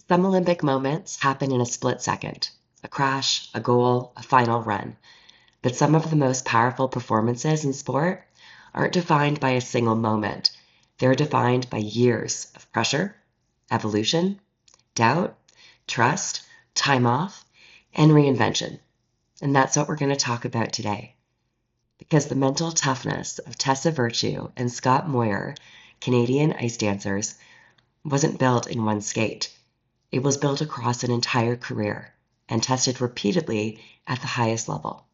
Some Olympic moments happen in a split second, a crash, a goal, a final run. But some of the most powerful performances in sport aren't defined by a single moment. They're defined by years of pressure, evolution, doubt, trust, time off, and reinvention. And that's what we're going to talk about today. Because the mental toughness of Tessa Virtue and Scott Moir, Canadian ice dancers, wasn't built in one skate. It was built across an entire career and tested repeatedly at the highest level.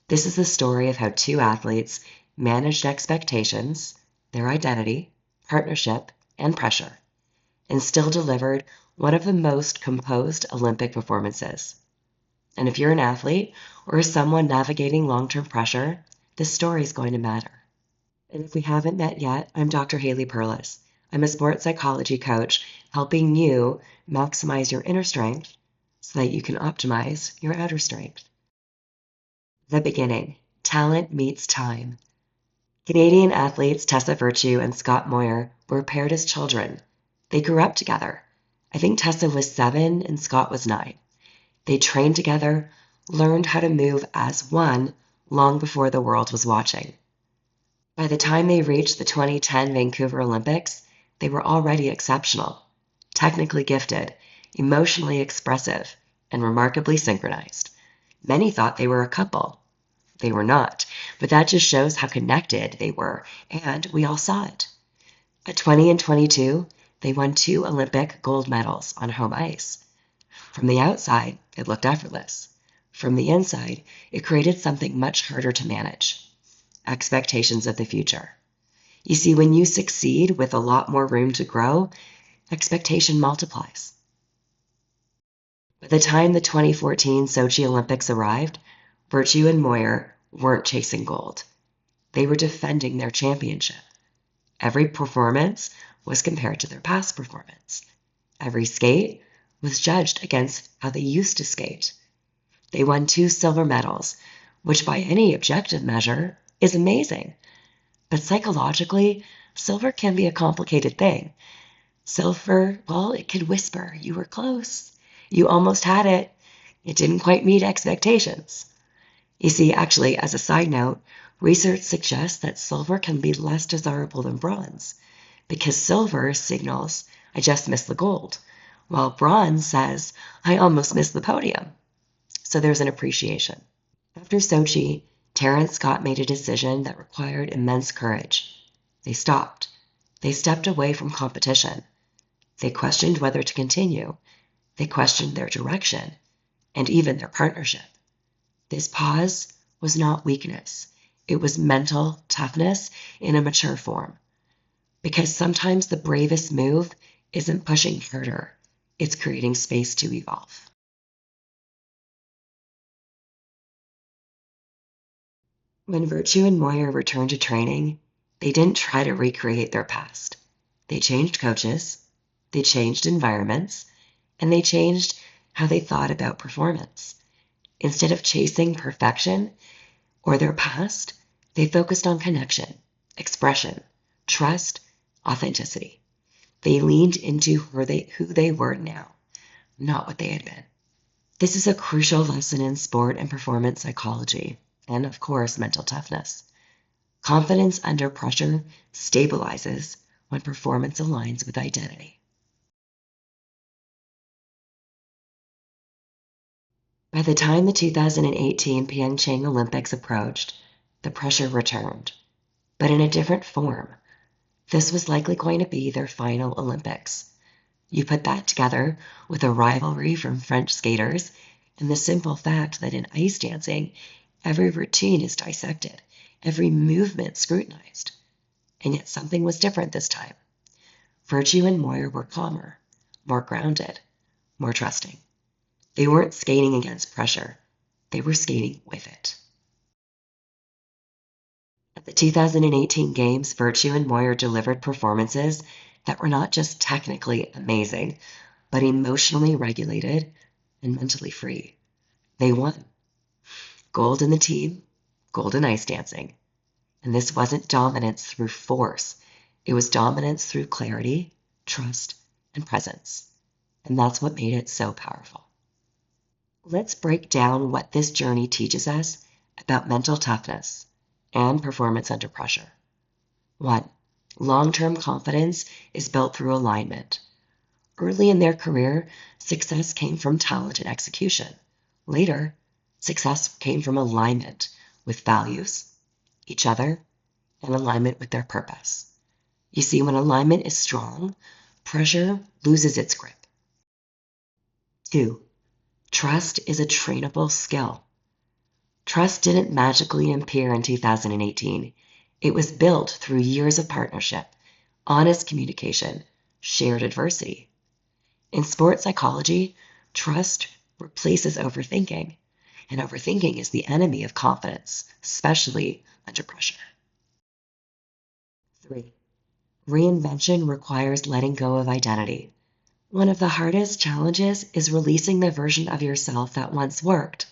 This is the story of how two athletes managed expectations, their identity, partnership, and pressure, and still delivered one of the most composed Olympic performances. And if you're an athlete or someone navigating long-term pressure, this story is going to matter. And if we haven't met yet, I'm Dr. Haley Perlus. I'm a sports psychology coach helping you maximize your inner strength so that you can optimize your outer strength. The beginning. Talent meets time. Canadian athletes Tessa Virtue and Scott Moir were paired as children. They grew up together. I think Tessa was 7 and Scott was 9. They trained together, learned how to move as one long before the world was watching. By the time they reached the 2010 Vancouver Olympics, they were already exceptional, technically gifted, emotionally expressive, and remarkably synchronized. Many thought they were a couple. They were not, but that just shows how connected they were, and we all saw it. At 20 and 22, they won 2 Olympic gold medals on home ice. From the outside, it looked effortless. From the inside, it created something much harder to manage: expectations of the future. You see, when you succeed with a lot more room to grow, expectation multiplies. By the time the 2014 Sochi Olympics arrived, Virtue and Moir weren't chasing gold. They were defending their championship. Every performance was compared to their past performance. Every skate was judged against how they used to skate. They won 2 silver medals, which by any objective measure is amazing. But psychologically, silver can be a complicated thing. Silver, well, it could whisper, you were close. You almost had it. It didn't quite meet expectations. You see, actually, as a side note, research suggests that silver can be less desirable than bronze because silver signals, I just missed the gold, while bronze says, I almost missed the podium. So there's an appreciation. After Sochi, Tara and Scott made a decision that required immense courage. They stopped. They stepped away from competition. They questioned whether to continue. They questioned their direction and even their partnership. This pause was not weakness. It was mental toughness in a mature form. Because sometimes the bravest move isn't pushing harder. It's creating space to evolve. When Virtue and Moir returned to training, they didn't try to recreate their past. They changed coaches, they changed environments, and they changed how they thought about performance. Instead of chasing perfection or their past, they focused on connection, expression, trust, authenticity. They leaned into who they were now, not what they had been. This is a crucial lesson in sport and performance psychology, and of course, mental toughness. Confidence under pressure stabilizes when performance aligns with identity. By the time the 2018 Pyeongchang Olympics approached, the pressure returned, but in a different form. This was likely going to be their final Olympics. You put that together with a rivalry from French skaters and the simple fact that in ice dancing, every routine is dissected, every movement scrutinized. And yet something was different this time. Virtue and Moir were calmer, more grounded, more trusting. They weren't skating against pressure. They were skating with it. At the 2018 Games, Virtue and Moir delivered performances that were not just technically amazing, but emotionally regulated and mentally free. They won. Gold in the team, gold in ice dancing. And this wasn't dominance through force. It was dominance through clarity, trust, and presence. And that's what made it so powerful. Let's break down what this journey teaches us about mental toughness and performance under pressure. 1. Long-term confidence is built through alignment. Early in their career, success came from talent and execution. Later, success came from alignment with values, each other, and alignment with their purpose. You see, when alignment is strong, pressure loses its grip. 2. Trust is a trainable skill. Trust didn't magically appear in 2018. It was built through years of partnership, honest communication, shared adversity. In sports psychology, trust replaces overthinking, and overthinking is the enemy of confidence, especially under pressure. 3. Reinvention requires letting go of identity. One of the hardest challenges is releasing the version of yourself that once worked.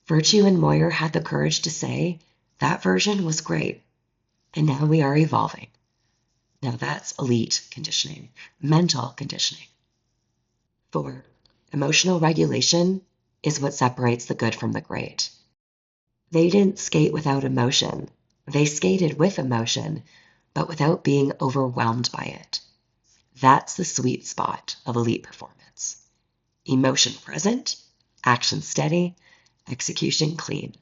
Virtue and Moir had the courage to say, that version was great, and now we are evolving. Now that's elite conditioning, mental conditioning. 4. Emotional regulation is what separates the good from the great. They didn't skate without emotion. They skated with emotion, but without being overwhelmed by it. That's the sweet spot of elite performance. Emotion present, action steady, execution clean.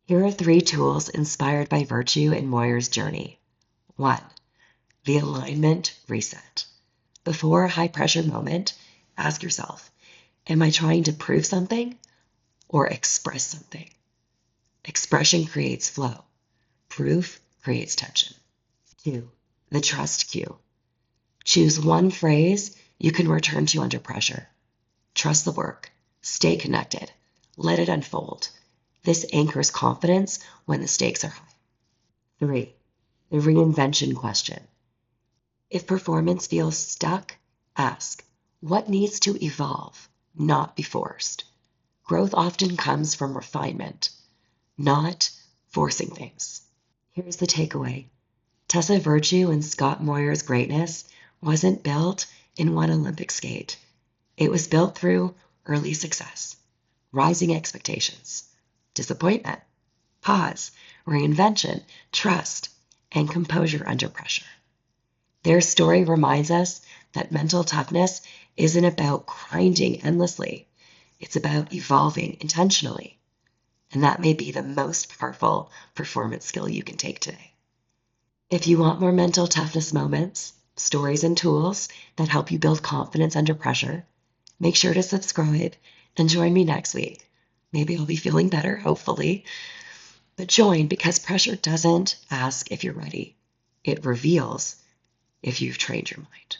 Here are 3 tools inspired by Virtue and Moir's journey. 1. The alignment reset. Before a high-pressure moment, ask yourself, am I trying to prove something or express something? Expression creates flow. Proof creates tension. 2. The trust cue. Choose one phrase you can return to under pressure. Trust the work. Stay connected. Let it unfold. This anchors confidence when the stakes are high. 3. The reinvention question. If performance feels stuck, ask, what needs to evolve, not be forced? Growth often comes from refinement, not forcing things. Here's the takeaway. Tessa Virtue and Scott Moir's greatness wasn't built in one Olympic skate. It was built through early success, rising expectations, disappointment, pause, reinvention, trust, and composure under pressure. Their story reminds us that mental toughness isn't about grinding endlessly. It's about evolving intentionally. And that may be the most powerful performance skill you can take today. If you want more mental toughness moments, stories, and tools that help you build confidence under pressure, make sure to subscribe and join me next week. Maybe I'll be feeling better, hopefully. But join because pressure doesn't ask if you're ready. It reveals if you've trained your mind.